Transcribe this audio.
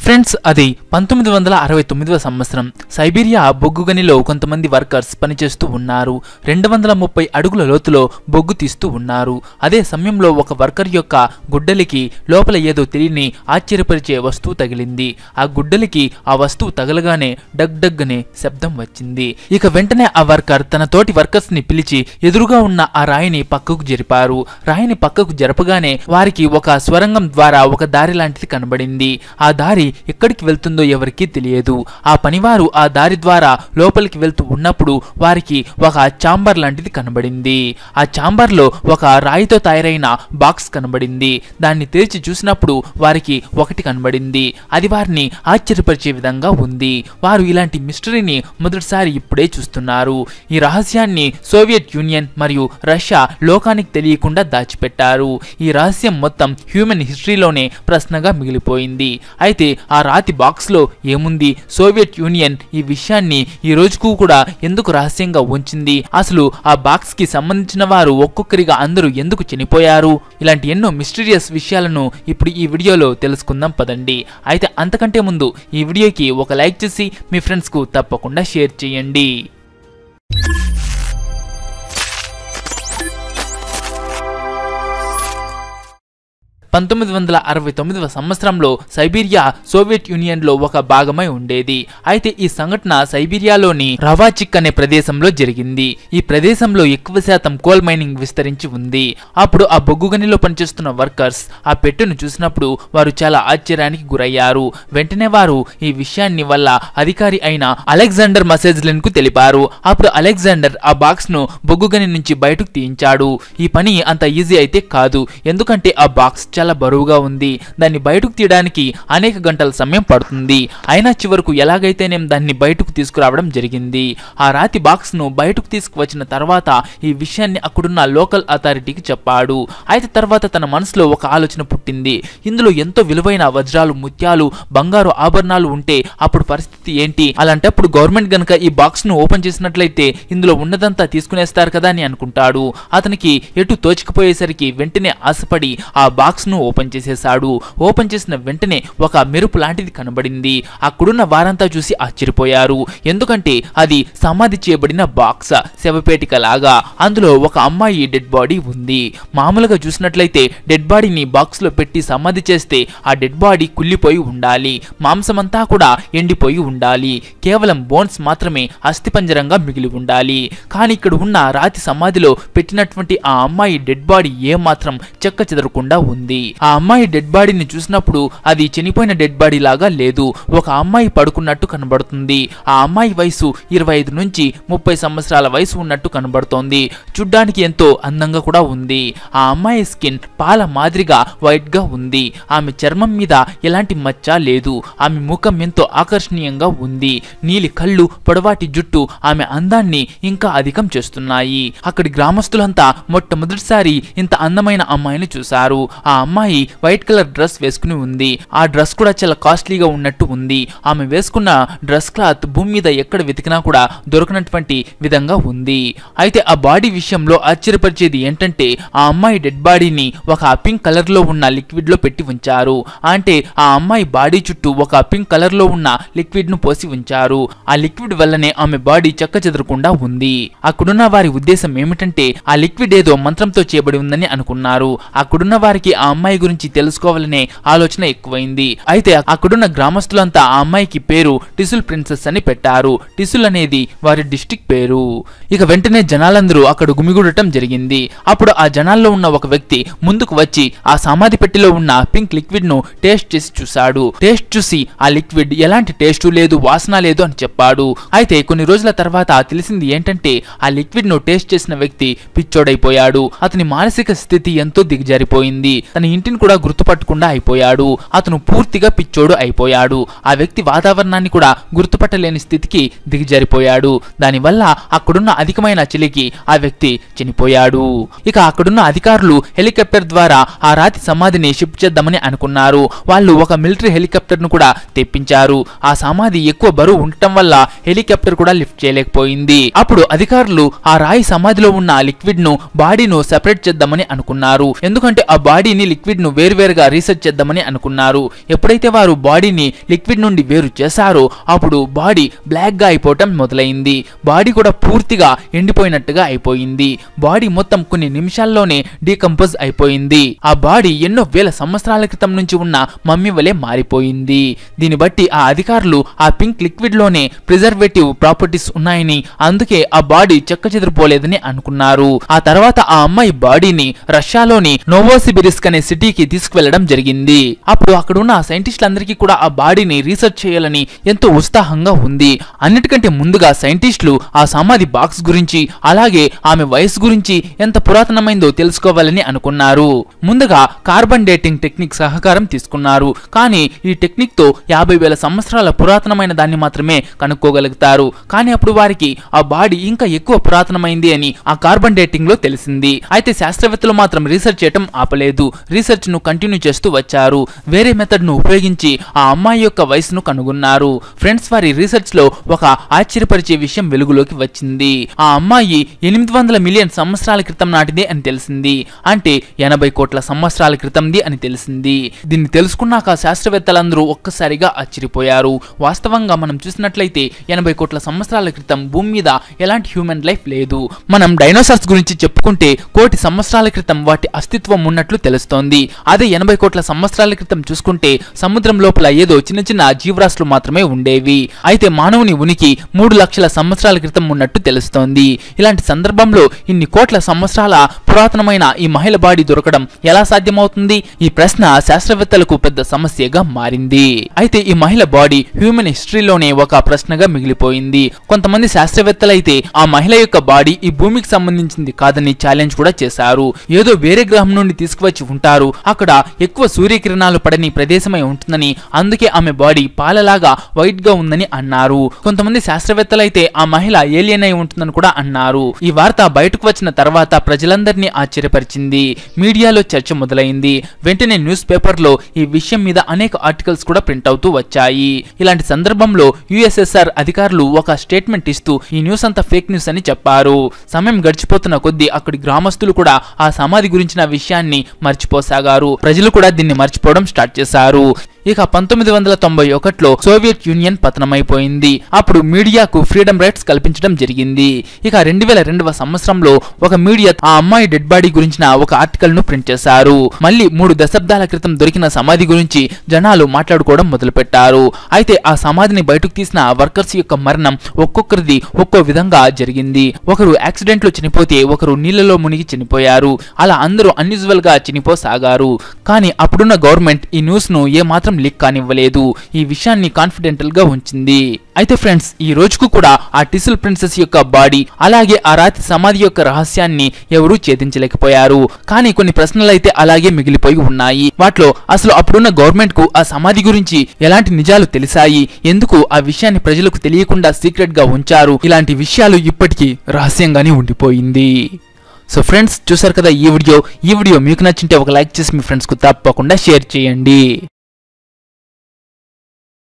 Friends, అది 1969వ సంవత్సరం. Siberia బొగ్గు గనిలో కొంతమంది వర్కర్స్ పనిచేస్తూ ఉన్నారు. 230 అడుగుల లోతులో బొగ్గు తీస్తూ ఉన్నారు. అదే సమయంలో ఒక వర్కర్ యొక్క గుడ్డలికి లోపల ఏదో తెలియని ఆశ్చర్యపరిచే వస్తువు తగిలింది. ఆ గుడ్డలికి ఆ వస్తువు తగలగానే డగ్ డగ్ అనే శబ్దం వచ్చింది. ఇక వెంటనే ఆ వర్కర్ తన తోటి వర్కర్స్ ని పిలిచి ఎదురుగా ఉన్న ఆ రాయిని పక్కకు జరిపారు. రాయిని పక్కకు జరపగానే వారికి ఒక స్వరంగం ద్వారా ఒక దారి లాంటిది కనబడింది. ఆ దారి ఎక్కడికి వెళ్తుందో ఎవరికీ తెలియదు. ఆ పనివారు ఆ దారి ద్వారా లోపలికి వెళ్తూ ఉన్నప్పుడు వారికి ఒక ఛాంబర్ లాంటిది కనబడింది. ఆ ఛాంబర్ లో ఒక రాయితో తయారైన బాక్స్ కనబడింది. దాన్ని తెరిచి చూసినప్పుడు వారికి ఒకటి కనబడింది. అది వారిని ఆశ్చర్యపరిచే విధంగా ఉంది. వారు ఇలాంటి మిస్టరీని మొదటిసారి ఇప్పుడే చూస్తున్నారు. ఈ రహస్యాన్ని సోవియట్ యూనియన్ మరియు రష్యా లోకానికి తెలియకుండా దాచిపెట్టారు. ఈ రహస్యం మొత్తం హ్యూమన్ హిస్టరీలోనే ప్రశ్నగా మిగిలిపోయింది. అయితే ఆ రాతి బాక్స్ లో ఏముంది? సోవియట్ యూనియన్ ఈ విషయాన్ని ఈ రోజుకు కూడా ఎందుకు రహస్యంగా ఉంచింది? అసలు ఆ బాక్స్ కి సంబంధించిన వారు ఒక్కొక్కరిగా అందరూ ఎందుకు చనిపోయారు? ఇలాంటి ఎన్నో మిస్టీరియస్ విషయాలను ఇప్పుడు ఈ వీడియోలో తెలుసుకుందాం పదండి. అయితే అంతకంటే ముందు ఈ వీడియోకి ఒక లైక్ చేసి మీ ఫ్రెండ్స్ కు తప్పకుండా షేర్ చేయండి. 1969వ సంవత్సరంలో సైబీరియా సోవియట్ యూనియన్ లో ఒక భాగమై ఉండేది. అయితే ఈ సంఘటన సైబీరియాలోని రవాచిక్ అనే ప్రదేశంలో జరిగింది. ఈ ప్రదేశంలో ఎక్కువ శాతం కోల్ మైనింగ్ విస్తరించి ఉంది. అప్పుడు ఆ బొగ్గు గనిలో పనిచేస్తున్న వర్కర్స్ ఆ పెట్టెను చూసినప్పుడు వారు చాలా ఆశ్చర్యానికి గురయ్యారు. వెంటనే వారు ఈ విషయాన్ని వాళ్ళ అధికారి అయిన అలెగ్జాండర్ మసేజ్లిన్ కు తెలిపారు. అప్పుడు అలెగ్జాండర్ ఆ బాక్స్ ను బొగ్గు గని నుంచి బయటకు తీయించాడు. ఈ పని అంత ఈజీ అయితే కాదు, ఎందుకంటే ఆ బాక్స్ చాలా బరువుగా ఉంది. దాన్ని బయటకు తీయడానికి అనేక గంటల సమయం పడుతుంది. అయినా చివరకు ఎలాగైతేనేం దాన్ని బయటకు తీసుకురావడం జరిగింది. ఆ రాతి బాక్స్ ను బయటకు తీసుకువచ్చిన తర్వాత ఈ విషయాన్ని అక్కడున్న లోకల్ అథారిటీకి చెప్పాడు. అయితే తర్వాత తన మనసులో ఒక ఆలోచన పుట్టింది. ఇందులో ఎంతో విలువైన వజ్రాలు, ముత్యాలు, బంగారు ఆభరణాలు ఉంటే అప్పుడు పరిస్థితి ఏంటి? అలాంటప్పుడు గవర్నమెంట్ గనక ఈ బాక్స్ ను ఓపెన్ చేసినట్లయితే ఇందులో ఉన్నదంతా తీసుకునేస్తారు కదా అని అనుకుంటాడు. అతనికి ఎటు తోచకపోయేసరికి వెంటనే ఆశపడి ఆ బాక్స్ ను ఓపెన్ చేసేశాడు. ఓపెన్ చేసిన వెంటనే ఒక మెరుపు లాంటిది కనబడింది. అక్కడున్న వారంతా చూసి ఆశ్చర్యపోయారు. ఎందుకంటే అది సమాధి చేయబడిన బాక్స్, శవపేటిక లాగా. అందులో ఒక అమ్మాయి డెడ్ బాడీ ఉంది. మామూలుగా చూసినట్లయితే డెడ్ బాడీని బాక్స్ లో పెట్టి సమాధి చేస్తే ఆ డెడ్ బాడీ కుళ్ళిపోయి ఉండాలి, మాంసమంతా కూడా ఎండిపోయి ఉండాలి, కేవలం బోన్స్ మాత్రమే అస్థిపంజరంగా మిగిలి ఉండాలి. కానీ ఇక్కడ ఉన్న రాతి సమాధిలో పెట్టినటువంటి ఆ అమ్మాయి డెడ్ బాడీ ఏమాత్రం చెక్క చెదరకుండా ఉంది. ఆ అమ్మాయి డెడ్ బాడీని చూసినప్పుడు అది చనిపోయిన డెడ్ బాడీ లాగా లేదు, ఒక అమ్మాయి పడుకున్నట్టు కనబడుతుంది. ఆ అమ్మాయి వయసు 25 నుంచి 30 సంవత్సరాల వయసు ఉన్నట్టు కనబడుతోంది. చూడ్డానికి ఎంతో అందంగా కూడా ఉంది. ఆ అమ్మాయి స్కిన్ పాల మాదిరిగా వైట్ గా ఉంది. ఆమె చర్మం మీద ఎలాంటి మచ్చ లేదు. ఆమె ముఖం ఎంతో ఆకర్షణీయంగా ఉంది. నీలి కళ్ళు, పొడవాటి జుట్టు ఆమె అందాన్ని ఇంకా అధికం చేస్తున్నాయి. అక్కడి గ్రామస్తులంతా మొట్టమొదటిసారి ఇంత అందమైన అమ్మాయిని చూశారు. ఆ అమ్మాయి వైట్ కలర్ డ్రెస్ వేసుకుని ఉంది. ఆ డ్రెస్ కూడా చాలా కాస్ట్లీగా ఉన్నట్టు ఉంది. ఆమె వేసుకున్న డ్రెస్ క్లాత్ భూమి మీద ఎక్కడ వెతికినా కూడా దొరకనటువంటి విధంగా ఉంది. అయితే ఆ బాడీ విషయంలో ఆశ్చర్యపరిచేది ఏంటంటే ఆ అమ్మాయి డెడ్ బాడీని ఒక పింక్ కలర్ లో ఉన్న లిక్విడ్ లో పెట్టి ఉంచారు. అంటే ఆ అమ్మాయి బాడీ చుట్టూ ఒక పింక్ కలర్ లో ఉన్న లిక్విడ్ ను పోసి ఉంచారు. ఆ లిక్విడ్ వల్లనే ఆమె బాడీ చెక్క చెదరకుండా ఉంది. అక్కడున్న వారి ఉద్దేశం ఏమిటంటే ఆ లిక్విడ్ ఏదో మంత్రంతో చేయబడి ఉందని అనుకున్నారు. అక్కడున్న వారికి ఆ అమ్మాయి గురించి తెలుసుకోవాలనే ఆలోచన ఎక్కువైంది. అయితే అక్కడున్న గ్రామస్తులంతా ఆ అమ్మాయికి పేరు టిసుల్ ప్రిన్సెస్ అని పెట్టారు. టిసుల్ అనేది వారి డిస్ట్రిక్ట్ పేరు. ఇక వెంటనే జనాలందరూ అక్కడ గుమిగూడటం జరిగింది. అప్పుడు ఆ జనాల్లో ఉన్న ఒక వ్యక్తి ముందుకు వచ్చి ఆ సమాధి పెట్టెలో ఉన్న పింక్ లిక్విడ్ ను టేస్ట్ చేసి చూశాడు. టేస్ట్ చూసి ఆ లిక్విడ్ ఎలాంటి టేస్టు లేదు, వాసన లేదు అని చెప్పాడు. అయితే కొన్ని రోజుల తర్వాత తెలిసింది ఏంటంటే ఆ లిక్విడ్ ను టేస్ట్ చేసిన వ్యక్తి పిచ్చోడైపోయాడు. అతని మానసిక స్థితి ఎంతో దిగజారిపోయింది. తన ఇంటిని కూడా గుర్తుపట్టకుండా అయిపోయాడు. అతను పూర్తిగా పిచ్చోడు అయిపోయాడు. ఆ వ్యక్తి వాతావరణాన్ని కూడా గుర్తుపట్టలేని స్థితికి దిగజారిపోయాడు. దానివల్ల అక్కడున్న అధికమైన చలికి ఆ వ్యక్తి చనిపోయాడు. ఇక అక్కడున్న అధికారులు హెలికాప్టర్ ద్వారా ఆ రాతి సమాధిని షిఫ్ట్ చేద్దామని అనుకున్నారు. వాళ్ళు ఒక మిలిటరీ హెలికాప్టర్ ను కూడా తెప్పించారు. ఆ సమాధి ఎక్కువ బరువు ఉండటం వల్ల హెలికాప్టర్ కూడా లిఫ్ట్ చేయలేకపోయింది. అప్పుడు అధికారులు ఆ రాయి సమాధిలో ఉన్న లిక్విడ్ ను బాడీను సెపరేట్ చేద్దామని అనుకున్నారు. ఎందుకంటే ఆ బాడీని లిక్విడ్ ను వేరువేరుగా రీసెర్చ్ చేద్దామని అనుకున్నారు. ఎప్పుడైతే వారు బాడీని లిక్విడ్ నుండి వేరు చేశారో అప్పుడు బాడీ బ్లాక్ గా అయిపోవటం మొదలైంది. బాడీ కూడా పూర్తిగా ఎండిపోయినట్టుగా అయిపోయింది. బాడీ మొత్తం కొన్ని నిమిషాల్లోనే డీకంపోజ్ అయిపోయింది. ఆ బాడీ ఎన్నో వేల సంవత్సరాల క్రితం నుంచి ఉన్న మమ్మీ వలె మారిపోయింది. దీన్ని బట్టి ఆ అధికారులు ఆ పింక్ లిక్విడ్ లోనే ప్రిజర్వేటివ్ ప్రాపర్టీస్ ఉన్నాయని, అందుకే ఆ బాడీ చెక్కచెదిరిపోలేదని అనుకున్నారు. ఆ తర్వాత ఆ అమ్మాయి బాడీని రష్యాలోని నోవోసిబిరిస్క్ అనే సిటీకి తీసుకువెళ్లడం జరిగింది. అప్పుడు అక్కడ ఉన్న సైంటిస్టులందరికీ కూడా ఆ బాడీని రీసెర్చ్ చేయాలని ఎంతో ఉత్సాహంగా ఉంది. అన్నిటికంటే ముందుగా సైంటిస్టులు ఆ సమాధి బాక్స్ గురించి అలాగే ఆమె వయసు గురించి ఎంత పురాతనమైందో తెలుసుకోవాలని అనుకున్నారు. ముందుగా కార్బన్ డేటింగ్ టెక్నిక్ సహకారం తీసుకున్నారు. కానీ ఈ టెక్నిక్ తో 50,000 సంవత్సరాల పురాతనమైన దాన్ని మాత్రమే కనుక్కోగలుగుతారు. కానీ అప్పుడు వారికి ఆ బాడీ ఇంకా ఎక్కువ పురాతనమైంది అని ఆ కార్బన్ డేటింగ్ లో తెలిసింది. అయితే శాస్త్రవేత్తలు మాత్రం రీసెర్చ్ చేయడం ఆపలేదు. రీసెర్చ్ ను కంటిన్యూ చేస్తూ వచ్చారు. వేరే మెథడ్ ను ఉపయోగించి ఆ అమ్మాయి యొక్క వయసును కనుగొన్నారు. ఫ్రెండ్స్, వారి రీసెర్చ్ లో ఒక ఆశ్చర్యపరిచే విషయం వెలుగులోకి వచ్చింది. ఆ అమ్మాయి 800 మిలియన్ సంవత్సరాల క్రితం నాటిదే అని తెలిసింది. అంటే 80 కోట్ల సంవత్సరాల క్రితంది అని తెలిసింది. దీన్ని తెలుసుకున్నాక శాస్త్రవేత్తలందరూ ఒక్కసారిగా ఆశ్చర్యపోయారు. వాస్తవంగా మనం చూసినట్లయితే 80 కోట్ల సంవత్సరాల క్రితం భూమి మీద ఎలాంటి హ్యూమన్ లైఫ్ లేదు. మనం డైనోసార్స్ గురించి చెప్పుకుంటే 1,000,000 సంవత్సరాల క్రితం వాటి అస్తిత్వం ఉన్నట్లు తెలుస్తోంది. అదే 80 కోట్ల సంవత్సరాల క్రితం చూసుకుంటే సముద్రం లోపల ఏదో చిన్న చిన్న జీవరాశులు మాత్రమే ఉండేవి. అయితే మానవుని ఉనికి 3 లక్షల సంవత్సరాల క్రితం ఉన్నట్టు తెలుస్తోంది. ఇలాంటి సందర్భంలో ఇన్ని కోట్ల సంవత్సరాల పురాతనమైన ఈ మహిళ బాడీ దొరకడం ఎలా సాధ్యమవుతుంది? ఈ ప్రశ్న శాస్త్రవేత్తలకు పెద్ద సమస్యగా మారింది. అయితే ఈ మహిళ బాడీ హ్యూమన్ హిస్టరీలోనే ఒక ప్రశ్నగా మిగిలిపోయింది. కొంతమంది శాస్త్రవేత్తలైతే ఆ మహిళ యొక్క బాడీ ఈ భూమికి సంబంధించింది కాదని ఛాలెంజ్ కూడా చేశారు. ఏదో వేరే గ్రహం నుండి తీసుకువచ్చి ఉంటారు, అక్కడ ఎక్కువ సూర్యకిరణాలు పడని ప్రదేశమై ఉంటుందని, అందుకే ఆమె బాడీ పాలలాగా వైట్ గా ఉందని అన్నారు. కొంతమంది శాస్త్రవేత్తలైతే ఆ మహిళ ఏలియన్ అయి ఉంటుందని కూడా అన్నారు. ఈ వార్త బయటకు వచ్చిన తర్వాత ప్రజలందరినీ ఆశ్చర్యపరిచింది. మీడియాలో చర్చ మొదలైంది. వెంటనే న్యూస్ పేపర్ లో ఈ విషయం మీద అనేక ఆర్టికల్స్ కూడా ప్రింట్ అవుతూ వచ్చాయి. ఇలాంటి సందర్భంలో యుఎస్ఎస్ఆర్ అధికారులు ఒక స్టేట్మెంట్ ఇస్తూ ఈ న్యూస్ అంతా ఫేక్ న్యూస్ అని చెప్పారు. సమయం గడిచిపోతున్న కొద్దీ అక్కడి గ్రామస్తులు కూడా ఆ సమాధి గురించిన విషయాన్ని మర్చిపోసాగారు. ప్రజలు కూడా దీన్ని మర్చిపోవడం స్టార్ట్ చేశారు. ఇక 1991లో సోవియట్ యూనియన్ పతనమైపోయింది. అప్పుడు మీడియాకు ఫ్రీడమ్ రైట్స్ కల్పించడం జరిగింది. ఇక 2002వ సంవత్సరంలో ఒక మీడియా ఆ అమ్మాయి డెడ్ బాడీ గురించిన ఒక ఆర్టికల్ ను ప్రింట్ చేశారు. మళ్ళీ 3 దశాబ్దాల క్రితం దొరికిన సమాధి గురించి జనాలు మాట్లాడుకోవడం మొదలుపెట్టారు. అయితే ఆ సమాధిని బయటకు తీసిన వర్కర్స్ యొక్క మరణం ఒక్కొక్కరిది ఒక్కో విధంగా జరిగింది. ఒకరు యాక్సిడెంట్ లో చనిపోతే ఒకరు నీళ్లలో మునిగి చనిపోయారు. అలా అందరూ అన్యూజువల్ గా చనిపోసాగారు. కానీ అప్పుడున్న గవర్నమెంట్ ఈ న్యూస్ ను ఏమాత్రం లీక్ కానివ్వలేదు. ఈ విషయాన్ని కాన్ఫిడెంటల్ గా ఉంచింది. అయితే ఫ్రెండ్స్, ఈ రోజుకు కూడా ఆ టిసిల్ ప్రిన్సెస్ యొక్క బాడీ అలాగే ఆ రాతి సమాధి యొక్క రహస్యాన్ని ఎవరూ ఛేదించలేకపోయారు. కానీ కొన్ని ప్రశ్నలు అయితే అలాగే మిగిలిపోయి ఉన్నాయి. వాటిలో అసలు అప్పుడున్న గవర్నమెంట్ కు ఆ సమాధి గురించి ఎలాంటి నిజాలు తెలిసాయి, ఎందుకు ఆ విషయాన్ని ప్రజలకు తెలియకుండా సీక్రెట్ గా ఉంచారు, ఇలాంటి విషయాలు ఇప్పటికీ రహస్యంగానే ఉండిపోయింది. సో ఫ్రెండ్స్, చూసారు కదా ఈ వీడియో మీకు నచ్చింటే ఒక లైక్ చేసి మీ ఫ్రెండ్స్ కు తప్పకుండా షేర్ చేయండి.